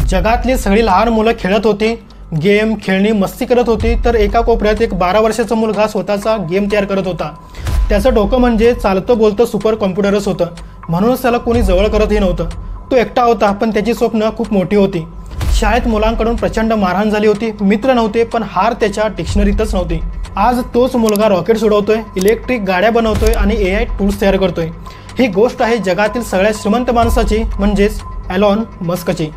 जगातली सगळी लहान मुलं खेळत होती, गेम खेळणी मस्ती करत होती, तर एका कोपऱ्यात एक 12 वर्षाचा मुलगा स्वतःचा गेम तयार करत होता। त्याचं डोकं म्हणजे चालतं बोलतं सुपर कॉम्प्युटरच होतं, म्हणूनच त्याला कोणी जवळ करतही नव्हतं। तो एकटा होता, पण त्याची स्वप्न खूप मोठी होती। शाळेत मुलांकडून प्रचंड मारहाण झाली होती, मित्र नव्हते, पण हार त्याच्या डिक्शनरीतच नव्हती। आज तोच मुलगा रॉकेट्स उडवतोय, इलेक्ट्रिक गाड्या बनवतोय आणि AI टूल्स तयार करतोय। ही गोष्ट आहे जगातील सगळ्यात श्रीमंत माणसाची, म्हणजेच एलॉन मस्कची।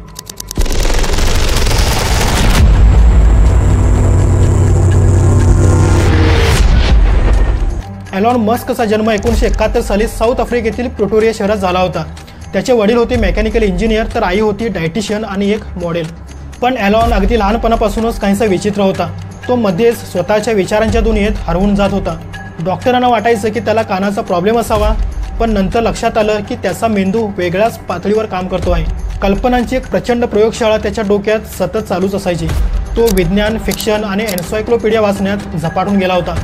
एलॉन मस्कचा जन्म 1971 साली साऊथ आफ्रिकेतील प्रिटोरिया शहरात झाला होता। त्याचे वडील होते मेकॅनिकल इंजिनियर, तर आई होती डायटिशियन आणि एक मॉडेल। पण एलॉन अगदी लहानपणापासूनच काहीसा विचित्र होता। तो मध्येच स्वतःच्या विचारांच्या दुनियेत हरवून जात होता। डॉक्टरांना वाटायचं की त्याला कानाचा प्रॉब्लेम असावा, पण नंतर लक्षात आलं की त्याचा मेंदू वेगळ्याच पातळीवर काम करतो आहे। कल्पनांची एक प्रचंड प्रयोगशाळा त्याच्या डोक्यात सतत चालूच असायची। तो विज्ञान, फिक्शन आणि एन्सायक्लोपीडिया वाचण्यात झपाटून गेला होता।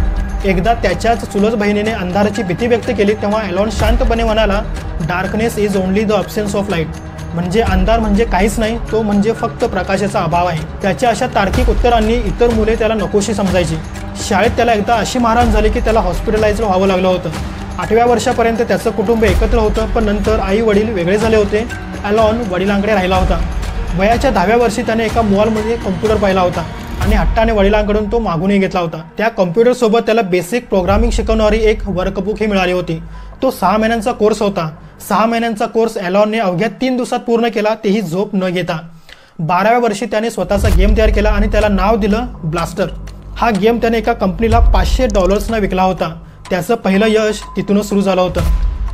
एकदा त्याच्याच चुलत बहिणीने अंधाराची भीती व्यक्त केली, तेव्हा एलॉन शांतपणे म्हणाला, darkness is only the absence of light. म्हणजे अंधार म्हणजे काहीच नाही, तो म्हणजे फक्त प्रकाशाचा अभाव आहे। त्याच्या अशा तार्किक उत्तरांनी इतर मुले त्याला नकोशी समजायची। शाळेत त्याला एकदा अशी मारहाण झाली की त्याला हॉस्पिटलाइज व्हावं लागलं होतं। 8व्या वर्षापर्यंत त्याचं कुटुंब एकत्र होतं, पण नंतर आई वडील वेगळे झाले होते। एलॉन वडिलांकडे राहिला होता। वयाच्या 10व्या वर्षी त्याने एका मॉलमध्ये कॉम्प्युटर पाहिला होता आणि हट्टाने वडिलांकडून तो मागूनही घेतला होता। त्या कॉम्प्युटरसोबत त्याला बेसिक प्रोग्रामिंग शिकवणारी एक वर्कबुकही मिळाली होती। तो 6 महिन्यांचा कोर्स होता। 6 महिन्यांचा कोर्स एलॉनने अवघ्या 3 दिवसात पूर्ण केला, तेही झोप न घेता। 12व्या वर्षी त्याने स्वतःचा गेम तयार केला आणि त्याला नाव दिलं ब्लास्टर। हा गेम त्याने एका कंपनीला $500 विकला होता। त्याचं पहिलं यश तिथूनच सुरू झालं होतं।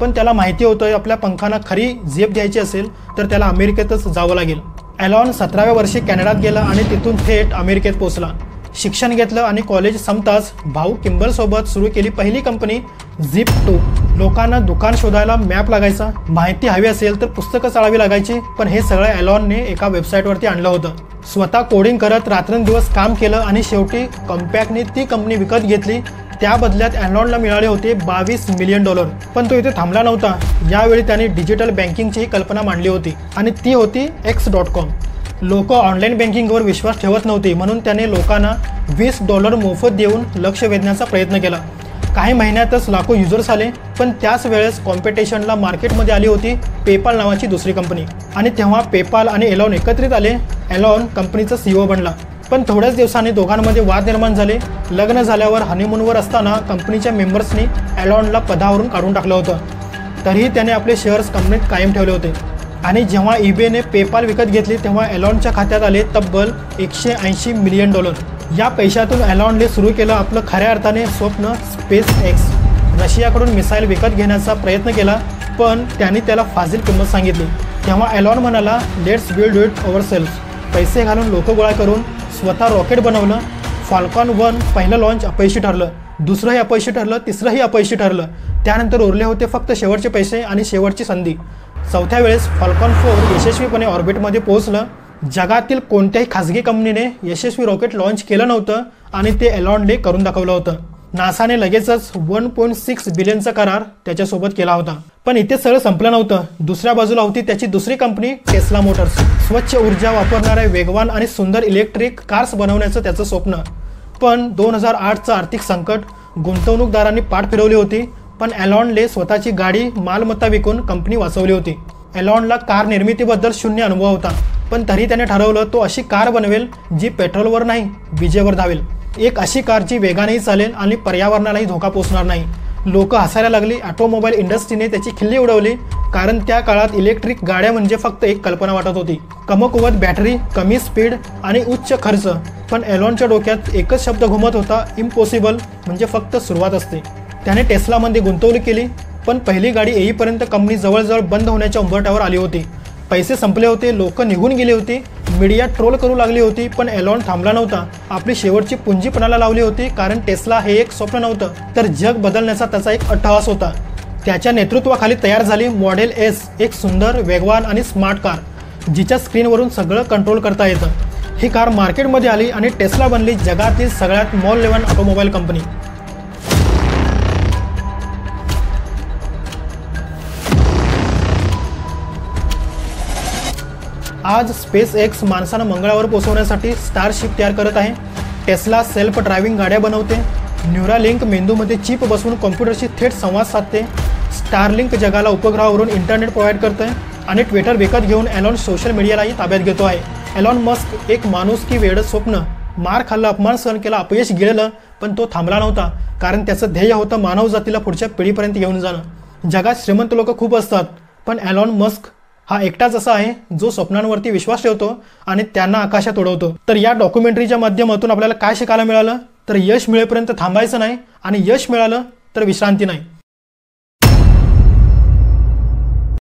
पण त्याला माहिती होतं, आपल्या पंखांना खरी झेप द्यायची असेल तर त्याला अमेरिकेतच जावं लागेल। एलॉन 17व्या वर्षी कॅनडात गेला आणि तिथून थेट अमेरिकेत पोहोचला। शिक्षण घेतलं आणि कॉलेज संपताच भाऊ किंबलसोबत सुरू केली पहिली कंपनी झिप2। लोकांना दुकान शोधायला मॅप लागायचा, माहिती हवी असेल तर पुस्तकं चाळावी लागायची, पण हे सगळं एलॉनने एका वेबसाईटवरती आणलं होतं। स्वतः कोडिंग करत रात्रंदिवस काम केलं आणि शेवटी कॉम्पॅक्टने ती कंपनी विकत घेतली। त्या बदल्यात एलॉनला मिळाले होते $22 मिलियन। पण तो इथे थांबला नव्हता। यावेळी त्याने डिजिटल बँकिंगची कल्पना मांडली होती आणि ती होती x.com। लोक ऑनलाईन बँकिंगवर विश्वास ठेवत नव्हते, म्हणून त्याने लोकांना $20 मोफत देऊन लक्ष वेधण्याचा प्रयत्न केला। काही महिन्यातच लाखो युजर्स आले, पण त्याच वेळेस कॉम्पिटिशनला मार्केटमध्ये आली होती पेपाल नावाची दुसरी कंपनी। आणि तेव्हा पेपाल आणि एलॉन एकत्रित आले। एलॉन कंपनीचा CEO बनला, पण थोड्याच दिवसांनी दोघांमध्ये वाद निर्माण झाले। लग्न झाल्यावर हनीमूनवर असताना कंपनीच्या मेंबर्सनी एलॉनला पदावरून काढून टाकलं होतं, तरीही त्याने आपले शेअर्स कंपनीत कायम ठेवले होते। आणि जेव्हा eBayने पेपाल विकत घेतली, तेव्हा एलॉनच्या खात्यात आले तब्बल $180 मिलियन। या पैशातून एलॉनने सुरू केलं आपलं खऱ्या अर्थाने स्वप्न SpaceX। रशियाकडून मिसाईल विकत घेण्याचा प्रयत्न केला, पण त्यांनी त्याला फाजील किंमत सांगितली। तेव्हा एलॉन म्हणाला, लेट्स बिल्ड इट अवरसेल्व्स। पैसे घालून लोक गोळा करून स्वतः रॉकेट बनवलं। फाल्कॉन 1 पहिलं लॉन्च अपयशी ठरलं, दुसरंही अपयशी ठरलं, तिसरंही अपयशी ठरलं। त्यानंतर उरले होते फक्त शेवटचे पैसे आणि शेवटची संधी। 4थ्या वेळेस फाल्कॉन 4 यशस्वीपणे ऑर्बिटमध्ये पोहोचलं। जगातील कोणत्याही खासगी कंपनीने यशस्वी रॉकेट लॉन्च केलं नव्हतं आणि ते एलॉनने करून दाखवलं होतं। नासाने लगेचच $1.6 बिलियनचा करार त्याच्यासोबत केला होता। पण इथे सगळं संपलं नव्हतं। दुसऱ्या बाजूला होती त्याची दुसरी कंपनी टेस्ला मोटर्स। स्वच्छ ऊर्जा वापरणाऱ्या वेगवान आणि सुंदर इलेक्ट्रिक कार्स बनवण्याचं त्याचं स्वप्न। पण 2008चं आर्थिक संकट, गुंतवणूकदारांनी पाठ फिरवली होती, पण एलॉनने स्वतःची गाडी मालमत्ता विकून कंपनी वाचवली होती। एलॉनला कार निर्मितीबद्दल शून्य अनुभव होता, पण तरी त्याने ठरवलं तो अशी कार बनवेल जी पेट्रोलवर नाही, विजेवर धावेल। एक अशी कार जी वेगानेही चालेल आणि पर्यावरणालाही धोका पोचणार नाही। लोक हसायला लागली। ऑटोमोबाईल इंडस्ट्रीने त्याची खिल्ली उडवली, कारण त्या काळात इलेक्ट्रिक गाड्या म्हणजे फक्त एक कल्पना वाटत होती। कमकुवत बॅटरी, कमी स्पीड आणि उच्च खर्च। पण एलॉनच्या डोक्यात एकच शब्द घुमत होता, इम्पॉसिबल, म्हणजे फक्त सुरुवात असते। त्याने टेस्लामध्ये गुंतवणूक केली, पण पहिली गाडी येईपर्यंत कंपनी जवळजवळ बंद होण्याच्या उंबरठ्यावर आली होती। पैसे संपले होते, लोक निघून गेली होती, मीडिया ट्रोल करू लागली होती, पण एलॉन थांबला नव्हता। आपली शेवटची पुंजी पणाला लावली होती, कारण टेस्ला हे एक स्वप्न नव्हतं, तर जग बदलण्याचा त्याचा एक अट्टहास होता। त्याच्या नेतृत्वाखाली तयार झाली मॉडेल S, एक सुंदर, वेगवान आणि स्मार्ट कार, जिच्या स्क्रीनवरून सगळं कंट्रोल करता येतं। ही कार मार्केटमध्ये आली आणि टेस्ला बनली जगातील सगळ्यात मौल्यवान ऑटोमोबाईल कंपनी। आज स्पेस एक्स माणसानं मंगळावर पोहोचवण्यासाठी स्टारशिप तयार करत आहे. टेस्ला सेल्फ ड्रायव्हिंग गाड्या बनवते. न्यूरालिंक मेंदूमध्ये चिप बसवून कॉम्प्युटरशी थेट संवाद साधते. स्टारलिंक जगाला उपग्रहावरून इंटरनेट प्रोव्हाइड करतोय आणि ट्विटर विकत घेऊन एलॉन सोशल मीडियालाही ताब्यात घेतो आहे. एलॉन मस्क एक माणूस की वेड स्वप्न, मार खाल्ला, अपमान सहन केला, अपयश गेलं, पण तो थांबला नव्हता, कारण त्याचं ध्येय होतं मानव जातीला पुढच्या पिढीपर्यंत घेऊन जाणं. जगात श्रीमंत लोक खूप असतात, पण एलॉन मस्क हा एकटाच असा आहे जो स्वप्नांवरती विश्वास ठेवतो आणि त्यांना आकाशात उडवतो. तर या डॉक्युमेंटरीच्या माध्यमातून आपल्याला काय शिकायला मिळालं, तर यश मिळेपर्यंत थांबायचं नाही आणि यश मिळालं तर विश्रांती नाही.